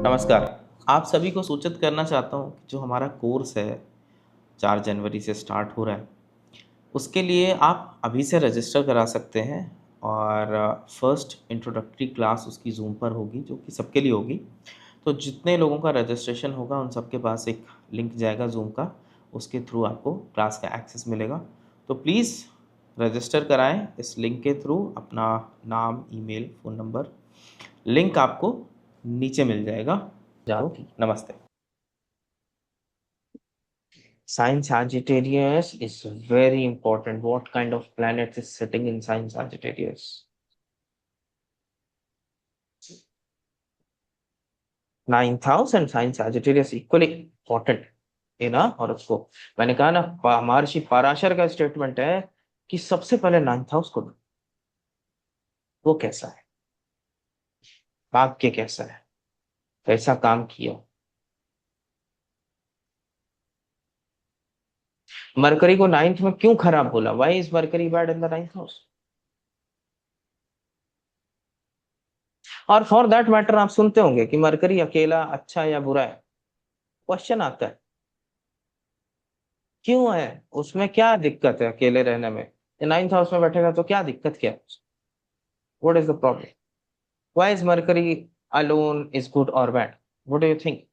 नमस्कार। आप सभी को सूचित करना चाहता हूँ कि जो हमारा कोर्स है 4 जनवरी से स्टार्ट हो रहा है, उसके लिए आप अभी से रजिस्टर करा सकते हैं। और फर्स्ट इंट्रोडक्टरी क्लास उसकी ज़ूम पर होगी, जो कि सबके लिए होगी। तो जितने लोगों का रजिस्ट्रेशन होगा उन सबके पास एक लिंक जाएगा ज़ूम का, उसके थ्रू आपको क्लास का एक्सेस मिलेगा। तो प्लीज़ रजिस्टर कराएं इस लिंक के थ्रू, अपना नाम, ईमेल, फ़ोन नंबर, लिंक आपको नीचे मिल जाएगा। जाओ, नमस्ते। Sign Sagittarius is very important. What kind of planet is sitting in sign Sagittarius? Ninth house and sign Sagittarius equally important. है ना? और उसको मैंने कहा ना, महर्षि पराशर का स्टेटमेंट है कि सबसे पहले नाइन्थ हाउस को दो। वो कैसा है, भाग्य कैसा है, कैसा काम किया। मरकरी को नाइन्थ में क्यों खराब बोला? Why is mercury bad in the ninth house? और फॉर दैट मैटर आप सुनते होंगे कि मरकरी अकेला अच्छा या बुरा है। क्वेश्चन आता है क्यों है, उसमें क्या दिक्कत है अकेले रहने में? नाइन्थ हाउस में बैठेगा तो क्या दिक्कत, क्या है? What is the problem? Why is mercury alone is good और bad? What do you think?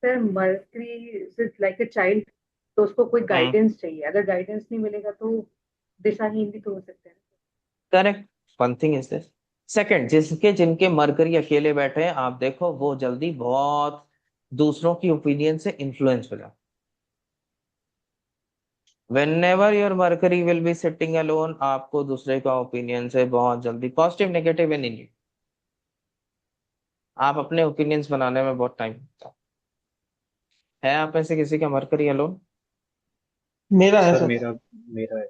Sir mercury is like a child, तो उसको कोई गाइडेंस चाहिए। अगर गाइडेंस नहीं मिलेगा तो दिशाहीन भी तो हो सकता है। Correct. One thing is this. Second, जिसके जिनके मरकरी अकेले बैठे हैं, आप देखो वो जल्दी बहुत दूसरों की ओपिनियन से इन्फ्लुएंस हो जाए। whenever your mercury will be sitting alone, आपको दूसरे का ओपिनियन से बहुत जल्दी, पॉजिटिव नेगेटिव इन इन, आप अपने ओपिनियंस बनाने में बहुत टाइम लगता है आप में से किसी का मरकरी अलोन? मेरा है सर सर। मेरा मेरा है।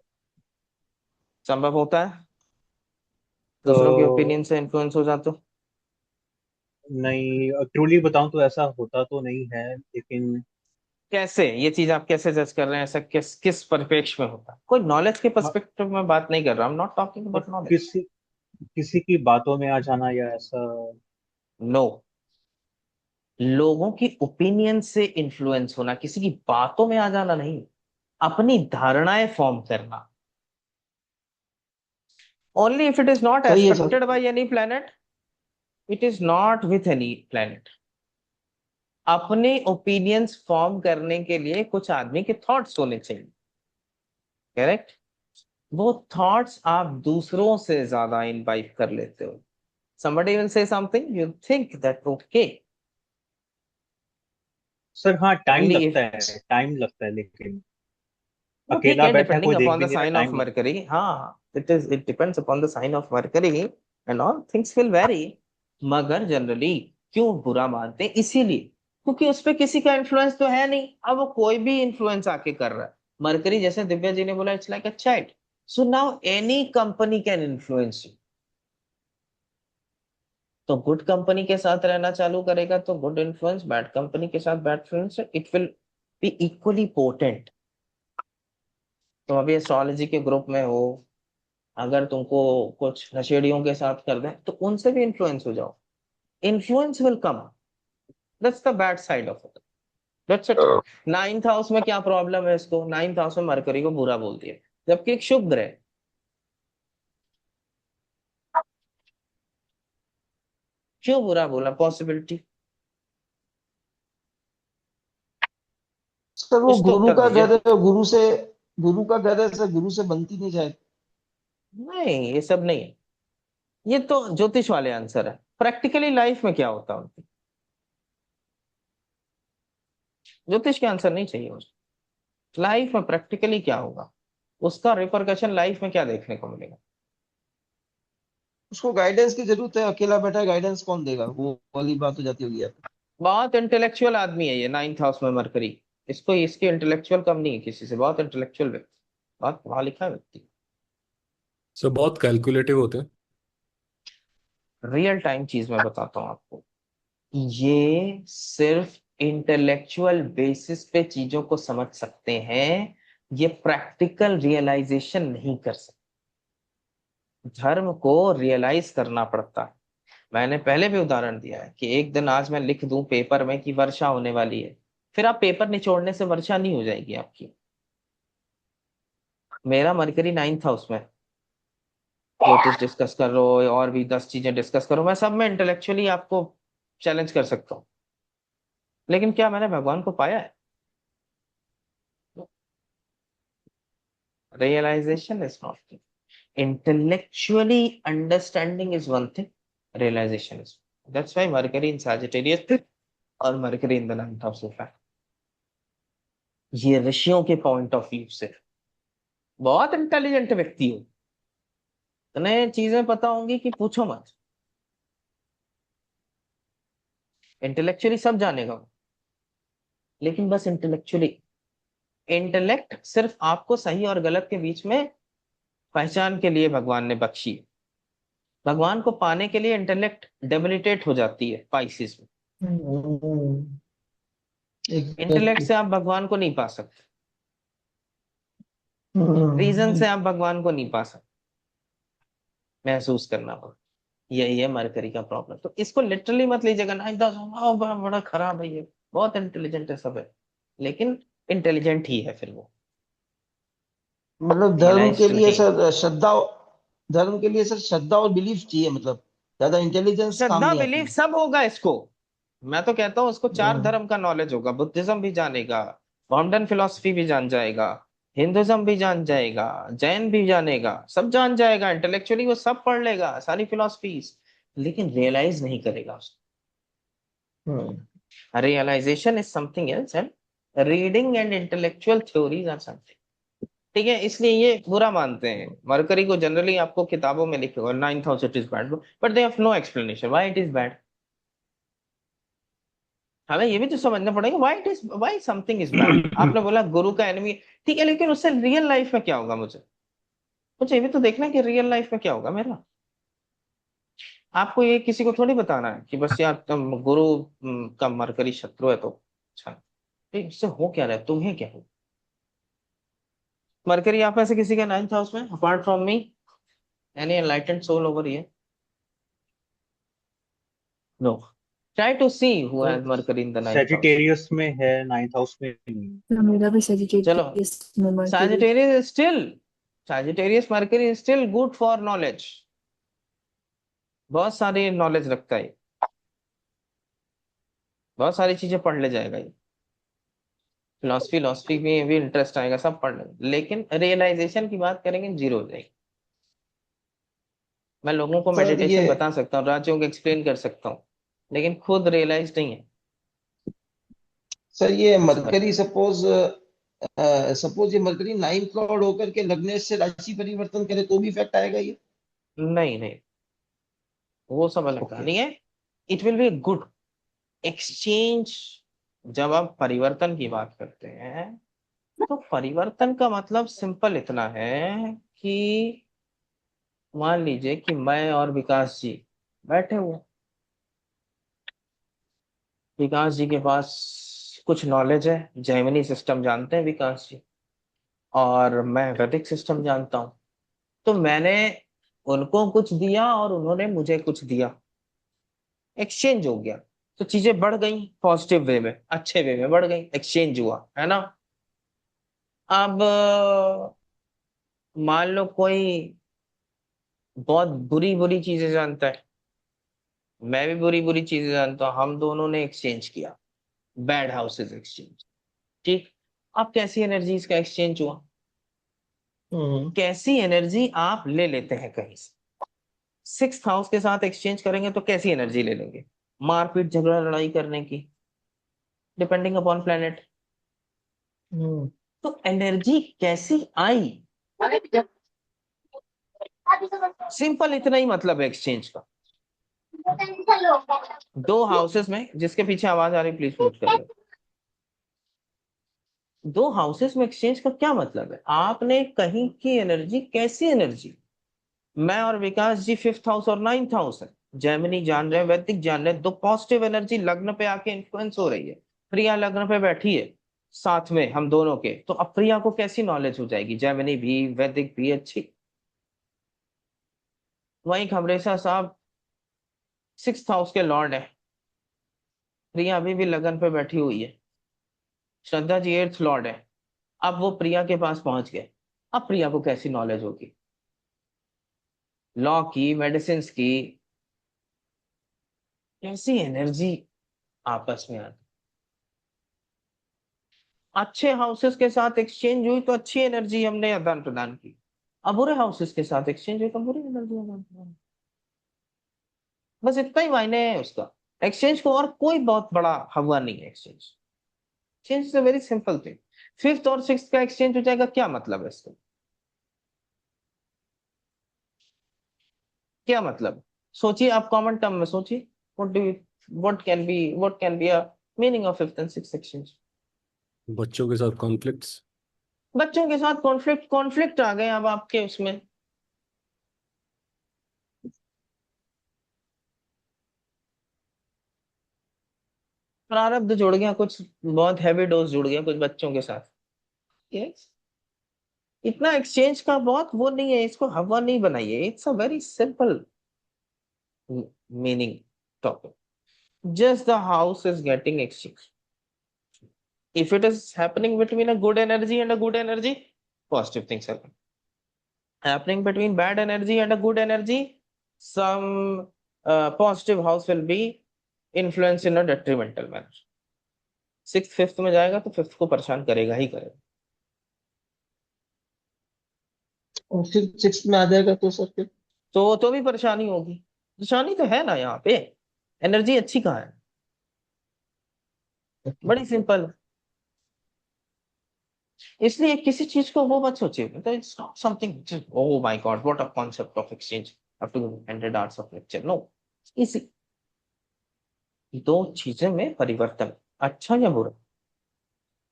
संभव होता है दूसरों के तो ओपिनियन से इन्फ्लुएंस हो जाते हो? नहीं, ट्रूली बताऊं तो ऐसा होता तो नहीं है, लेकिन कैसे, ये चीज आप कैसे जज कर रहे हैं? ऐसा किस किस परिप्रेक्ष्य में होता है? कोई नॉलेज के हाँ, पर्सपेक्टिव में बात नहीं कर रहा, आई एम नॉट टॉकिंग और अबाउट नॉलेज। किसी किसी की बातों में आ जाना या ऐसा। नो, लोगों की ओपिनियन से इन्फ्लुएंस होना, किसी की बातों में आ जाना नहीं, अपनी धारणाएं फॉर्म करना। Only if it is not सही है sir. Expected by any planet, it is not with any planet. अपने ओपिनियंस फॉर्म करने के लिए कुछ आदमी के थॉट्स होने चाहिए। करेक्ट। वो थॉट्स आप दूसरों से ज्यादा इनवाइट कर लेते हो। somebody will say something, you think that okay, sir हाँ, टाइम only लगता if, है, टाइम लगता है, लेकिन वो ठीक अकेला है, बैठा है, डिपेंडिंग कोई देख अपॉन भी द नहीं रहा, साइन ऑफ टाइम लगता मरकरी। हाँ, it depends upon the sign of Mercury and all things will vary. मगर जनरली क्यों बुरा मानते हैं? इसीलिए क्योंकि उस पे किसी का इन्फ्लुएंस तो है नहीं। अब वो कोई भी इन्फ्लुएंस आके कर रहा है। मरकरी, जैसे दिव्या जी ने बोला, it's like a child, so now any company can influence you. तो गुड कंपनी के साथ रहना चालू करेगा तो गुड इन्फ्लुएंस, बैड कंपनी के साथ bad influence, it will be equally potent. तो अभी एस्ट्रोलॉजी के ग्रुप में हो, अगर तुमको कुछ नशेड़ियों के साथ कर दें तो उनसे भी इन्फ्लुएंस हो जाओ। Influence will come. That's the bad side of it. That's it. Ninth house में क्या प्रॉब्लम है? इसको नाइन्थ हाउस में मरकरी को बुरा बोल दिया, जबकि एक शुभ ग्रह। क्यों बुरा बोला? पॉसिबिलिटी, सर वो कुछ तो गुरु उत्तर का दीजिए। घर है, गुरु का घर है सर, गुरु से बनती नहीं जाए। नहीं, ये सब नहीं है। ये तो ज्योतिष वाले आंसर है। प्रैक्टिकली लाइफ में क्या होता है उनकी, ज्योतिष के आंसर नहीं चाहिए मुझे। लाइफ में प्रैक्टिकली क्या होगा, उसका रिपरकशन लाइफ में क्या देखने को मिलेगा। उसको गाइडेंस की जरूरत है, अकेला बैठा है, गाइडेंस कौन देगा? वो वाली बात हो जाती होगी यार। बहुत इंटेलेक्चुअल आदमी है ये, नाइन्थ हाउस में मरकरी। इसको, इसकी इंटेलेक्चुअल कम नहीं है किसी से, बहुत इंटेलेक्चुअल व्यक्ति, बहुत पढ़ा लिखा व्यक्ति। सो बहुत कैलकुलेटिव होते हैं। रियल टाइम चीज मैं बताता हूँ आपको, ये सिर्फ इंटेलेक्चुअल बेसिस पे चीजों को समझ सकते हैं, ये प्रैक्टिकल रियलाइजेशन नहीं कर सकते। धर्म को रियलाइज करना पड़ता है। मैंने पहले भी उदाहरण दिया है कि एक दिन आज मैं लिख दूं पेपर में कि वर्षा होने वाली है, फिर आप पेपर निचोड़ने से वर्षा नहीं हो जाएगी आपकी। मेरा मरकरी 9th हाउस में, ज्योतिष डिस्कस कर लो और भी 10 चीजें डिस्कस करो, मैं सब में इंटेलेक्चुअली आपको चैलेंज कर सकता हूँ, लेकिन क्या मैंने भगवान को पाया है? Realisation is not, intellectually understanding is one thing, realization is, that's why Mercury in Sagittarius और Mercury in the 9th house of fact, ये ऋषियों के पॉइंट ऑफ व्यू से बहुत इंटेलिजेंट व्यक्ति हो, इतने चीजें पता होंगी कि पूछो मत, इंटेलेक्चुअली सब जानेगा वो, लेकिन बस इंटेलेक्चुअली, इंटेलेक्ट सिर्फ आपको सही और गलत के बीच में पहचान के लिए भगवान ने बख्शी है। भगवान को पाने के लिए इंटेलेक्ट डेबिलिटेट हो जाती है पाइसिस में, इंटेलेक्ट से आप भगवान को नहीं पा सकते, रीजन से आप भगवान को नहीं पा सकते, महसूस करना पड़ता, यही है मरकरी का प्रॉब्लम। तो इसको लिटरली मत लीजिएगा ना, बड़ा खराब है ये, बहुत इंटेलिजेंट है सब है, लेकिन इंटेलिजेंट ही है फिर वो, मतलब धर्म रियलाइज के तो लिए नहीं। सर श्रद्धा, धर्म के लिए सर श्रद्धा और बिलीफ चाहिए, मतलब ज्यादा इंटेलिजेंस काम श्रद्धा नहीं आती। बिलीफ सब होगा इसको, मैं तो कहता हूँ उसको 4 हम्म, धर्म का नॉलेज होगा, बुद्धिज्म भी जानेगा, मॉडर्न फिलोसफी भी जान जाएगा, हिंदुज्म भी जान जाएगा, जैन भी जानेगा, सब जान जाएगा, इंटेलेक्चुअली वो सब पढ़ लेगा सारी फिलोसफीज, लेकिन रियलाइज नहीं करेगा उसको। Realisation is something else and reading and intellectual theories are something, ठीक है? इसलिए ये बुरा मानते हैं मरकरी को, जनरली आपको किताबों में लिखे हुआ 9th house it is bad, but they have no explanation why it is bad. हमें ये भी तो समझना पड़ेगा why it is, why something is bad. आपने बोला गुरु का एनिमी, ठीक है, लेकिन उससे रियल लाइफ में क्या होगा? मुझे मुझे ये भी तो देखना है कि रियल लाइफ में क्या होगा मेरा। आपको ये किसी को थोड़ी बताना है कि बस यार तुम गुरु का मरकरी शत्रु है तो अच्छा, इससे हो क्या रहा है, तुम्हें क्या हो? मरकरी आप में से किसी का 9th हाउस में, apart from me, any enlightened soul over here? No, try to see who has Mercury in the 9th house. Sagittarius में है, 9th हाउस में नहीं है। हाँ, मेरा भी चलो, सेजिटेरियस में mercury. Sagittarius is still, Sagittarius Mercury is still good for knowledge, बहुत सारी नॉलेज रखता है, बहुत सारी चीजें पढ़ ले जाएगा ये, फिलोसफी में भी इंटरेस्ट आएगा, सब पढ़ ले, लेकिन रियलाइजेशन की बात करेंगे जीरो हो जाएगी। मैं लोगों को सर ये मेडिटेशन बता सकता हूँ, राज्यों को एक्सप्लेन कर सकता हूँ, लेकिन खुद रियलाइज नहीं है। सर ये मरकरी सपोज सपोज ये मरकरी 9th लॉर्ड होकर के लग्नेश से राशि परिवर्तन करे तो भी इफेक्ट आएगा ये? नहीं नहीं, वो सब अलग ओके। कहानी है। It will be good exchange. जब आप परिवर्तन की बात करते हैं तो परिवर्तन का मतलब सिंपल इतना है कि मान लीजिए कि मैं और विकास जी बैठे हुए, विकास जी के पास कुछ नॉलेज है, जैमिनी सिस्टम जानते हैं विकास जी, और मैं वैदिक सिस्टम जानता हूँ, तो मैंने उनको कुछ दिया और उन्होंने मुझे कुछ दिया, एक्सचेंज हो गया, तो चीजें बढ़ गई पॉजिटिव वे में, अच्छे वे में बढ़ गई, एक्सचेंज हुआ है ना। अब मान लो कोई बहुत बुरी बुरी चीजें जानता है, मैं भी बुरी बुरी चीजें जानता हूँ, हम दोनों ने एक्सचेंज किया, बैड हाउसेस एक्सचेंज, ठीक। अब कैसी एनर्जीज का एक्सचेंज हुआ? कैसी एनर्जी आप ले लेते हैं कहीं से, 6th हाउस के साथ एक्सचेंज करेंगे तो कैसी एनर्जी ले लेंगे? मारपीट झगड़ा लड़ाई करने की, डिपेंडिंग अपॉन प्लेनेट। तो एनर्जी कैसी आई? सिंपल इतना ही मतलब है एक्सचेंज का। 2 हाउसेस में, जिसके पीछे आवाज आ रही प्लीज म्यूट कर लो। 2 हाउसेस में एक्सचेंज का क्या मतलब है? आपने कहीं की एनर्जी, कैसी एनर्जी? मैं और विकास जी 5th हाउस और 9th हाउस है, जैमिनी जान रहे हैं, वैदिक जान रहे हैं, 2 पॉजिटिव एनर्जी लग्न पे आके इन्फ्लुएंस हो रही है, प्रिया लग्न पे बैठी है साथ में हम दोनों के, तो अब प्रिया को कैसी नॉलेज हो जाएगी? जैमिनी भी वैदिक भी अच्छी, वहीं खबरेसा साहब 6th हाउस के लॉर्ड है, प्रिया अभी भी लगन पे बैठी हुई है। श्रद्धा जी 8th लॉर्ड है। अब वो प्रिया के पास पहुंच गए। अब प्रिया को कैसी नॉलेज होगी लॉ की, मेडिसिन की, कैसी एनर्जी आपस में आती। अच्छे हाउसेस के साथ एक्सचेंज हुई तो अच्छी एनर्जी हमने आदान प्रदान की, अब बुरे हाउसेस के साथ एक्सचेंज हुई तो बुरी एनर्जी आदान प्रदान। बस इतना ही मायने है उसका एक्सचेंज को, और कोई बहुत बड़ा हवा नहीं है exchange. Exchange is a very simple thing. 5th और 6th का एक्सचेंज हो जाएगा, क्या मतलब है इसका, क्या मतलब? सोचिए आप, कॉमन टर्म में सोचिए। What do you, what can be a meaning of 5th and 6th exchange? बच्चों के साथ कॉन्फ्लिक्ट्स। बच्चों के साथ कॉन्फ्लिक्ट, कॉन्फ्लिक्ट आ गए अब आपके उसमें। प्रारब्ध जुड़ गया, कुछ बहुत हैवी डोज जुड़ गया कुछ बच्चों के साथ। यस, इतना एक्सचेंज का बहुत वो नहीं है, इसको हवा नहीं बनाइए। It's a very simple meaning topic. Just the house is getting exchange. If it is happening between a good energy and a good energy, positive things happen. Happening between bad energy and a good energy, some positive house will be influenced in a detrimental manner. 6th 5th में जाएगा तो 5th को परेशान करेगा ही करेगा। और फिर 6 में आ जाएगा तो सर फिर तो भी परेशानी होगी। परेशानी तो है ना यहाँ पे, एनर्जी अच्छी कहाँ है, बड़ी सिंपल है। इसलिए किसी चीज को वो मत सोचिए, मतलब it's not something oh my God what a concept of exchange have to 100 hours of lecture, no. इसी दो चीजें में परिवर्तन, अच्छा या बुरा,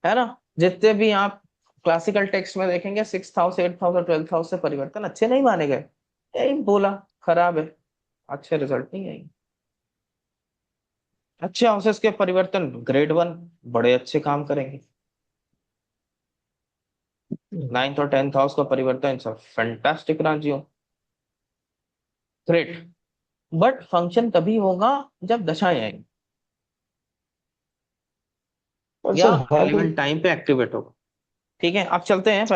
है ना? जितने भी आप क्लासिकल टेक्स्ट में देखेंगे 6th हाउस 8th हाउस और 12th हाउस से परिवर्तन अच्छे नहीं माने गए। यही बोला खराब है, अच्छे रिजल्ट नहीं आएंगे। अच्छे हाउसेस के परिवर्तन ग्रेड 1 बड़े अच्छे काम करेंगे। 9th और 10th हाउस का परिवर्तन सब फैंटास्टिक राज्यों, ग्रेट। बट फंक्शन तभी होगा जब दशाएं आएंगी और या सर हर रेलिवेंट टाइम पे एक्टिवेट होगा। ठीक है, अब चलते हैं पहले